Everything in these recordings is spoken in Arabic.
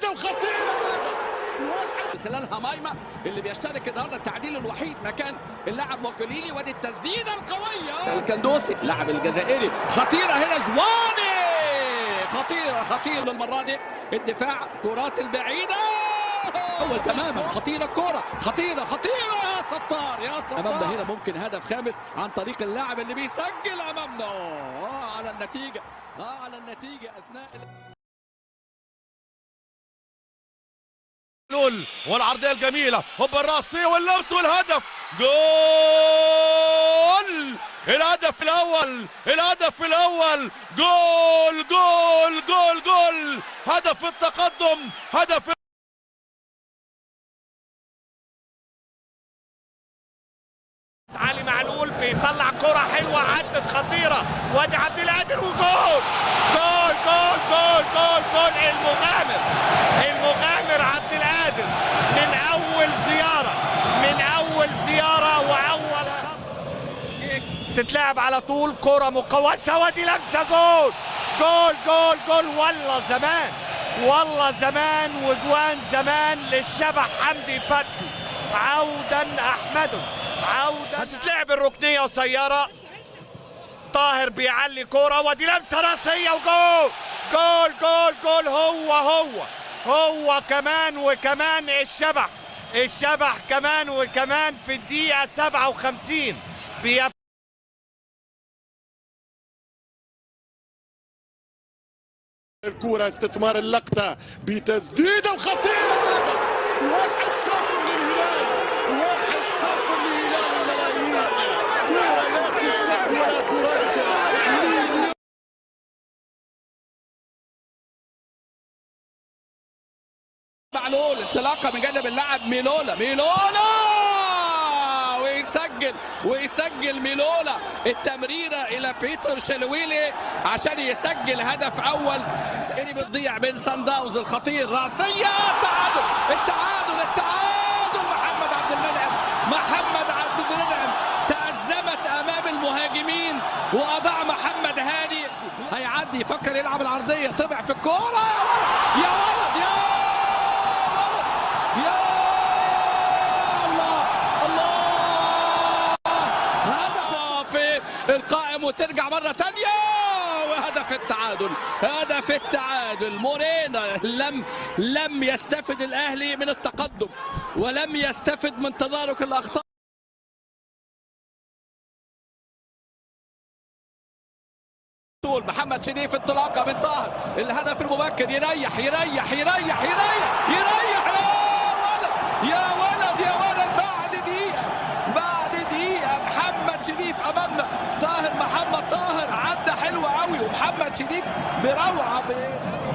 تسديده وخطيره خلالها مايما اللي بيشترك النهارده التعديل الوحيد مكان اللاعب موكوليلي. وادي التسديده القويه الكندوسي اللاعب الجزائري. خطيره هنا زواني، خطيره المره دي. الدفاع كرات البعيده اول تماما. خطيره الكره، خطيره يا ستار امامنا. هنا ممكن هدف خامس عن طريق اللاعب اللي بيسجل امامنا. على النتيجه اثناء والعرضيه الجميله، هوبا الراسيه واللمس والهدف. جول! الهدف الاول جول! هدف التقدم، هدف علي معلول بيطلع كرة حلوة عدت خطيرة، وادي عبد القادر وجول! جول! المغامر عبد القادر من أول زيارة وأول خطوة تتلعب على طول. كرة مقوسة وادي لمسة جول! والله زمان وجوان زمان للشبح حمدي فتحي. عودا أحمد هتتلعب الركنية قصيرة. طاهر بيعلي كرة وادي لمسة راسية وجول! هو كمان وكمان الشبح كمان وكمان في الدقيقة 57 الكرة استثمار اللقطة بتسديدة وخطيرة. 1-0 للهلال، 1-0 للهلال الملايين. ولا تسد ولا ترد. معلول انطلاقه من جانب اللاعب ميلولا ويسجل ميلولا. التمريره الى بيتر شلويلي عشان يسجل هدف اول. اللي بتضيع بين سان داونز الخطير. راسيه التعادل. محمد عبد المنعم تأزمت امام المهاجمين واضاع محمد هاني. هيعدي يفكر يلعب العرضيه، طبع في الكوره. يا ولد القائم وترجع مرة تانية وهدف التعادل. مورينا لم يستفد الأهلي من التقدم ولم يستفد من تدارك الأخطاء. محمد شريف انطلاقة من طاهر. الهدف المبكر. يريح يا ولد بعد دقيقة محمد شريف أمامنا. محمد طاهر عدى حلوة قوي، ومحمد شريف بروعة.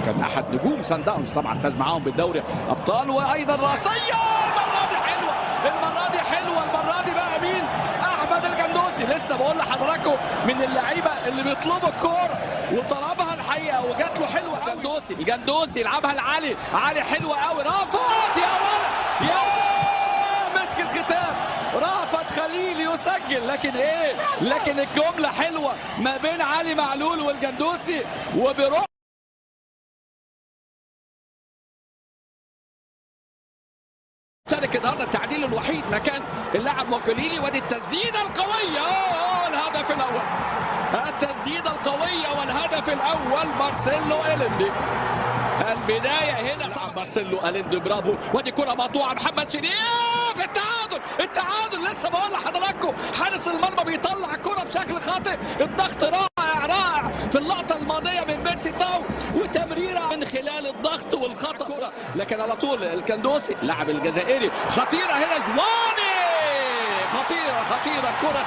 كان أحد نجوم سان داونز طبعا، فاز معاهم بالدوري أبطال. وأيضا راسية المرة دي بقى مين؟ أحمد الجندوسي. لسه بقول لحضراتكم من اللعيبة اللي بيطلبوا الكورة وطلبها الحقيقة وجات له حلوة. الجندوسي يلعبها لعلي حلوة قوي. رافت يا ولد مسك الختام. رافت خليل يسجل. لكن الجملة حلوة ما بين علي معلول والجندوسي وبروح شارك النهارده التعديل الوحيد مكان اللاعب موكوليلي. وادي التسديده القويه. والهدف الاول مارسيلو إليندي. البدايه هنا مارسيلو إليندي برافو. وادي كره مقطوعه محمد شريف. التعادل لسه بقول لحضراتكم. حارس المرمى بيطلع الكره بشكل خاطئ. الضغط رائع في اللقطه الماضيه من بيرسي تاو، وتمريره من خلال الضغط والخطا. لكن على طول الكندوسي اللاعب الجزائري. خطيره هنا زواني. خطيره الكره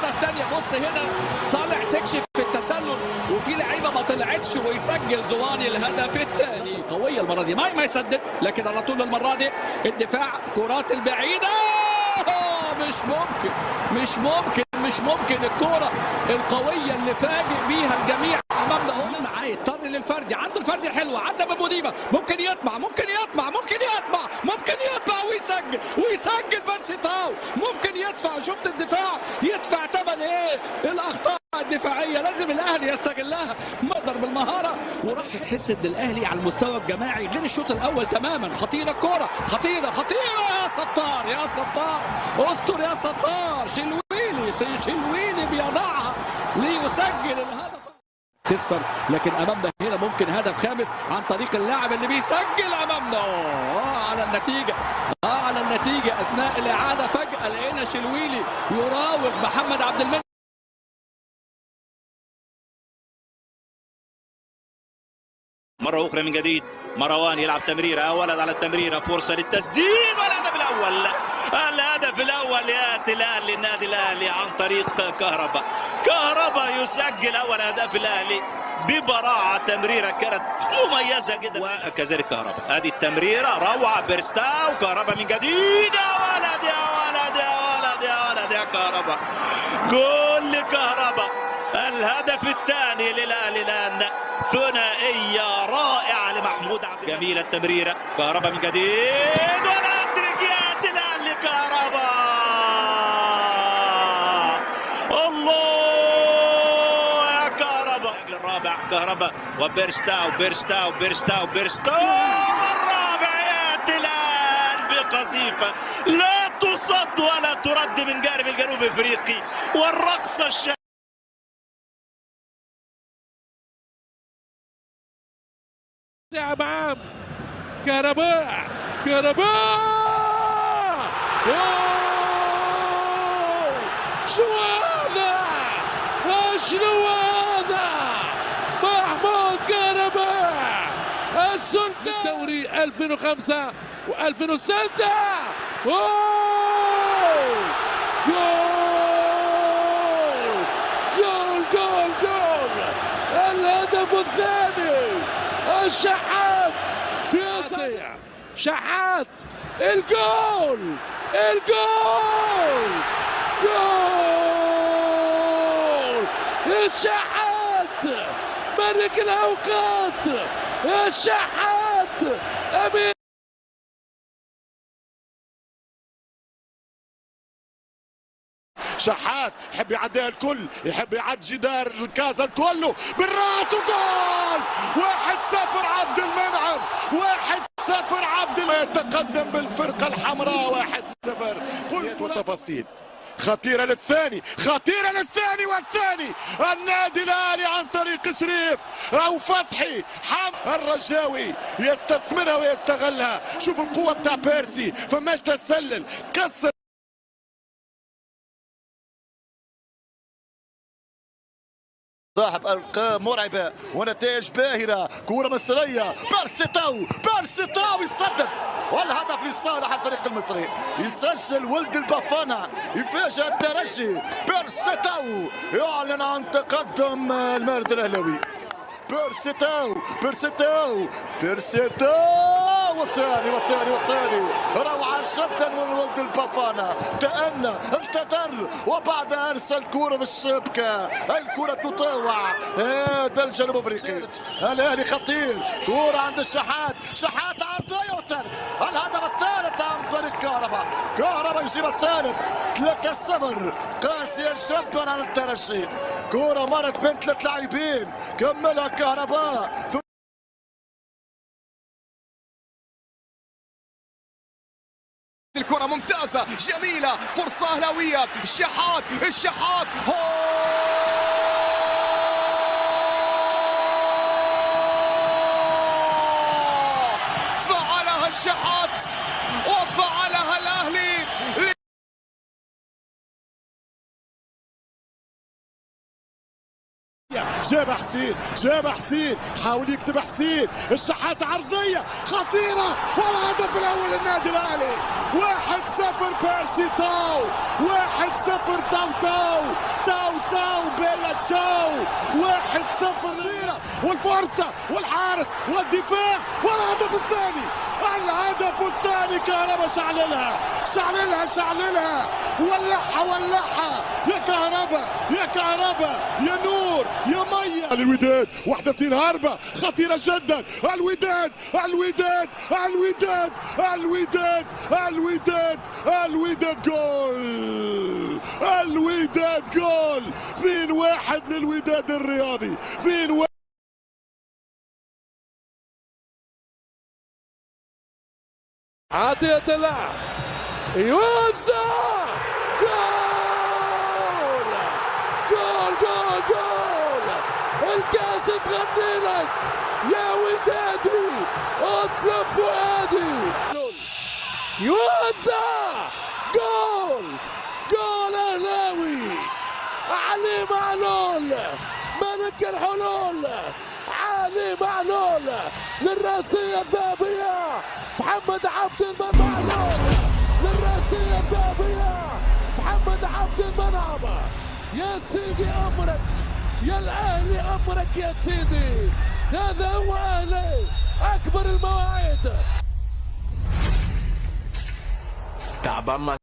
الثانيه. بص هنا طالع تكشف في التسلل وفي لعيبه ما طلعتش ويسجل زواني الهدف الثاني. قويه المره دي ما يسدد، لكن على طول المره دي الدفاع كرات البعيده. مش ممكن الكرة القوية اللي فاجئ بيها الجميع امامنا. هنا معاه يضطر للفردي. عنده الفردي الحلوة. عدى بموديبا. ممكن يطمع ويسجل بيرسي تاو. ممكن يدفع. شفت الدفاع يدفع ثمن الاخطاء الدفاعية. لازم الاهلي يستغلها. مقدر بالمهارة وراح تحس ان الاهلي على المستوى الجماعي غير الشوط الاول تماما. خطيره الكره، خطيره يا ستار، يا ستار استر يا ستار. شلويلي بيضعها ليسجل الهدف. تخسر، لكن امامنا هنا ممكن هدف خامس عن طريق اللاعب اللي بيسجل امامنا. على النتيجه اثناء الاعاده فجاه لقينا شلويلي يراوغ محمد عبد المنعم. مرة أخرى من جديد مروان يلعب تمريرة، ولد على التمريرة، فرصة للتسديد والهدف الأول يأتي الآن للنادي الأهلي عن طريق كهربا يسجل أول أهداف الأهلي ببراعة. تمريرة كانت مميزة جدا، وكذلك كهربا. هذه التمريرة روعة، بيرستاو، كهربا من جديد، يا ولد يا كهربا، جول لكهربا. الهدف الثاني للأهلي الآن، ثنائية رائعة لمحمود عبد. جميلة التمريرة، كهربا من جديد، والأتركيات الآن لكهربا. الله يا كهربا. الرابع كهربا وبيرستاو، والرابع يأتي الآن بقذيفة لا تصد ولا ترد من جانب الجنوب افريقي، والرقصة الشهيرة. أمام كهرباء شنو هذا محمود كهرباء السلطان الدوري 2005 و2006. جول الهدف الثاني. الشحات في شحات، الجول الشحات ملك الأوقات، الشحات أمين. شحات يحب يعديها الكل، يحب يعدي جدار الكاز الكل بالراس، وجول 1-0 عبد المنعم، 1-0 عبد المنعم يتقدم بالفرقة الحمراء 1-0. قلت والتفاصيل خطيرة للثاني، والثاني النادي الأهلي عن طريق شريف أو فتحي. الرجاوي يستثمرها ويستغلها. شوف القوة بتاع بيرسي، فماش تسلل تكسر. صاحب أرقام مرعبة ونتائج باهرة، كورة مصرية، بيرسيتاو يسدد، والهدف لصالح الفريق المصري. يسجل ولد البافانا، يفاجئ الترجي. بيرسيتاو يعلن عن تقدم المارد الأهلاوي. بيرسيتاو والثاني روعة جدا من ولد البافانا. تأنى، امتدر، وبعدها ارسل كرة بالشبكة. الكرة تطاوع. هذا الجنوب افريقي. الاهلي خطير، كرة عند الشحات عرضية، والثالث الهدف الثالث عن طريق كهربا يجيب الثالث. 3-0 قاسيا جدا على الترجي. كرة مرت بين 3 لاعبين، كملها كهربا. الكرة ممتازة جميلة، فرصة أهلاوية. الشحات فعلها الشحات وفعلها الأهلي. جاب حسين، حاول يكتب حسين. الشحات عرضية خطيرة، والهدف الأول للنادي الأهلي. 1-0 بيرسي تاو، 1-0 تاو بيلا تشاو. 1-0 والفرصة والحارس والدفاع، والهدف الثاني كهربا شعللها ولعها يا كهربا يا نور يا مية. الوداد 1-2 هربة خطيرة جدا. الوداد جول. 2-1 للوداد الرياضي. عطية اللاعب يوزع جول جول جول جول. الكاس تغني لك يا ودادي، اطلب فؤادي. يوزع جول جول اهلاوي. علي معلول ملك الحلول، علي معلول للراسية الذهبية. محمد عبد المنعم للراسية الذهبية. محمد عبد المنعم يا سيدي أمرك، يا الأهلي أمرك يا سيدي. هذا هو أهلي أكبر المواعيد. تعبان